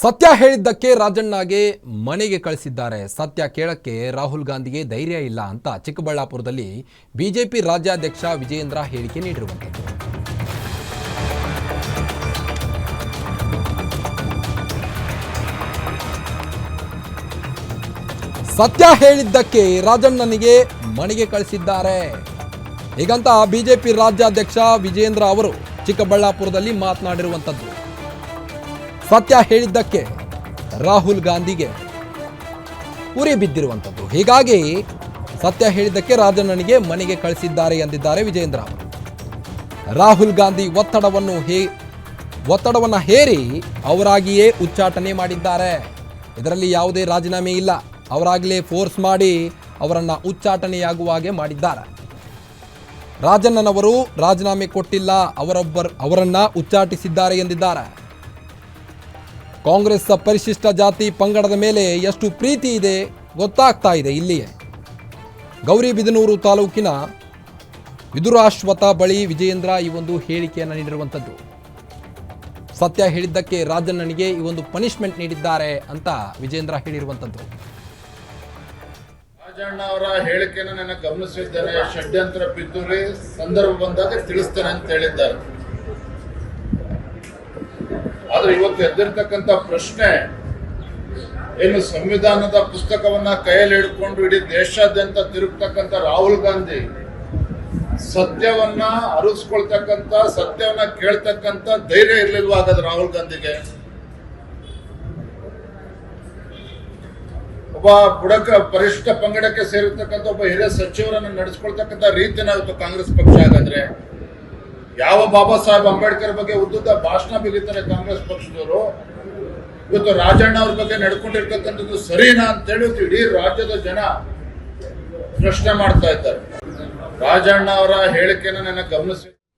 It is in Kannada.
ಸತ್ಯ ಹೇಳಿದ್ದಕ್ಕೆ ರಾಜಣ್ಣಗೆ ಮನೆಗೆ ಕಳಿಸಿದ್ದಾರೆ. ಸತ್ಯ ಕೇಳಕ್ಕೆ ರಾಹುಲ್ ಗಾಂಧಿಗೆ ಧೈರ್ಯ ಇಲ್ಲ ಅಂತ ಚಿಕ್ಕಬಳ್ಳಾಪುರದಲ್ಲಿ ಬಿಜೆಪಿ ರಾಜ್ಯಾಧ್ಯಕ್ಷ ವಿಜಯೇಂದ್ರ ಹೇಳಿಕೆ ನೀಡಿರುವಂಥದ್ದು. ಸತ್ಯ ಹೇಳಿದ್ದಕ್ಕೆ ರಾಜಣ್ಣನಿಗೆ ಮನೆಗೆ ಕಳಿಸಿದ್ದಾರೆ. ಹೀಗಂತ ಬಿಜೆಪಿ ರಾಜ್ಯಾಧ್ಯಕ್ಷ ವಿಜಯೇಂದ್ರ ಅವರು ಚಿಕ್ಕಬಳ್ಳಾಪುರದಲ್ಲಿ ಮಾತನಾಡಿರುವಂಥದ್ದು. ಸತ್ಯ ಹೇಳಿದ್ದಕ್ಕೆ ರಾಹುಲ್ ಗಾಂಧಿಗೆ ಉರಿ ಬಿದ್ದಿರುವಂಥದ್ದು. ಹೀಗಾಗಿ ಸತ್ಯ ಹೇಳಿದ್ದಕ್ಕೆ ರಾಜಣ್ಣನಿಗೆ ಮನೆಗೆ ಕಳಿಸಿದ್ದಾರೆ ಎಂದಿದ್ದಾರೆ ವಿಜಯೇಂದ್ರ ಅವರು. ರಾಹುಲ್ ಗಾಂಧಿ ಒತ್ತಡವನ್ನು ಹೇರಿ ಅವರಾಗಿಯೇ ಉಚ್ಚಾಟನೆ ಮಾಡಿದ್ದಾರೆ. ಇದರಲ್ಲಿ ಯಾವುದೇ ರಾಜೀನಾಮೆ ಇಲ್ಲ. ಅವರಾಗಲೇ ಫೋರ್ಸ್ ಮಾಡಿ ಅವರನ್ನು ಉಚ್ಚಾಟನೆಯಾಗುವ ಹಾಗೆ ಮಾಡಿದ್ದಾರೆ. ರಾಜಣ್ಣನವರು ರಾಜೀನಾಮೆ ಕೊಟ್ಟಿಲ್ಲ, ಅವರನ್ನ ಉಚ್ಚಾಟಿಸಿದ್ದಾರೆ ಎಂದಿದ್ದಾರೆ. ಕಾಂಗ್ರೆಸ್ ಪರಿಶಿಷ್ಟ ಜಾತಿ ಪಂಗಡದ ಮೇಲೆ ಎಷ್ಟು ಪ್ರೀತಿ ಇದೆ ಗೊತ್ತಾಗ್ತಾ ಇದೆ. ಇಲ್ಲಿಯೇ ಗೌರಿಬಿದನೂರು ತಾಲೂಕಿನ ವಿದುರಾಶ್ವಥ ಬಳಿ ವಿಜಯೇಂದ್ರ ಈ ಒಂದು ಹೇಳಿಕೆಯನ್ನು ನೀಡಿರುವಂಥದ್ದು. ಸತ್ಯ ಹೇಳಿದ್ದಕ್ಕೆ ರಾಜಣ್ಣನಿಗೆ ಈ ಒಂದು ಪನಿಷ್ಮೆಂಟ್ ನೀಡಿದ್ದಾರೆ ಅಂತ ವಿಜಯೇಂದ್ರ ಹೇಳಿರುವಂಥದ್ದು. ರಾಜಣ್ಣ ಅವರ ಹೇಳಿಕೆಯನ್ನು ನಾನು ಗಮನಿಸಿದ್ದೇನೆ. ಷಡ್ಯಂತ್ರ ಪಿತೂರಿ ಸಂದರ್ಭ ಬಂದಾಗ ತಿಳಿಸ್ತೇನೆ ಅಂತ ಹೇಳಿದ್ದಾರೆ. ಆದ್ರೆ ಇವತ್ತು ಎದ್ದಿರ್ತಕ್ಕಂಥ ಪ್ರಶ್ನೆ ಏನು, ಸಂವಿಧಾನದ ಪುಸ್ತಕವನ್ನ ಕೈಯಲ್ಲಿ ಹಿಡ್ಕೊಂಡು ಇಡೀ ದೇಶಾದ್ಯಂತ ತಿರುಗ್ತಕ್ಕಂಥ ರಾಹುಲ್ ಗಾಂಧಿ ಸತ್ಯವನ್ನ ಅರಿಸ್ಕೊಳ್ತಕ್ಕಂಥ, ಸತ್ಯವನ್ನ ಕೇಳ್ತಕ್ಕಂಥ ಧೈರ್ಯ ಇರ್ಲಿಲ್ವಾ ಹಾಗಾದ್ರೆ ರಾಹುಲ್ ಗಾಂಧಿಗೆ? ಒಬ್ಬ ಪರಿಷ್ಠ ಪಂಗಡಕ್ಕೆ ಸೇರಿರ್ತಕ್ಕಂಥ ಒಬ್ಬ ಹಿರಿಯ ಸಚಿವರನ್ನ ನಡೆಸ್ಕೊಳ್ತಕ್ಕಂಥ ರೀತಿನ ಇವತ್ತು ಕಾಂಗ್ರೆಸ್ ಪಕ್ಷ ಹಾಗಾದ್ರೆ ಯಾವ ಬಾಬಾ ಸಾಹೇಬ್ ಅಂಬೇಡ್ಕರ್ ಬಗ್ಗೆ ಉದ್ದುದ್ದ ಭಾಷಣ ಬಿಗಿತಾರೆ ಕಾಂಗ್ರೆಸ್ ಪಕ್ಷದವರು. ಇವತ್ತು ರಾಜಣ್ಣ ಅವ್ರ ಬಗ್ಗೆ ನಡ್ಕೊಂಡಿರ್ತಕ್ಕಂಥದ್ದು ಸರಿನಾ ಅಂತೇಳಿ ಇಡೀ ರಾಜ್ಯದ ಜನ ಪ್ರಶ್ನೆ ಮಾಡ್ತಾ ಇದ್ದಾರೆ. ರಾಜಣ್ಣ ಅವರ ಹೇಳಿಕೆಯನ್ನು ನಾನು ಗಮನಿಸಿ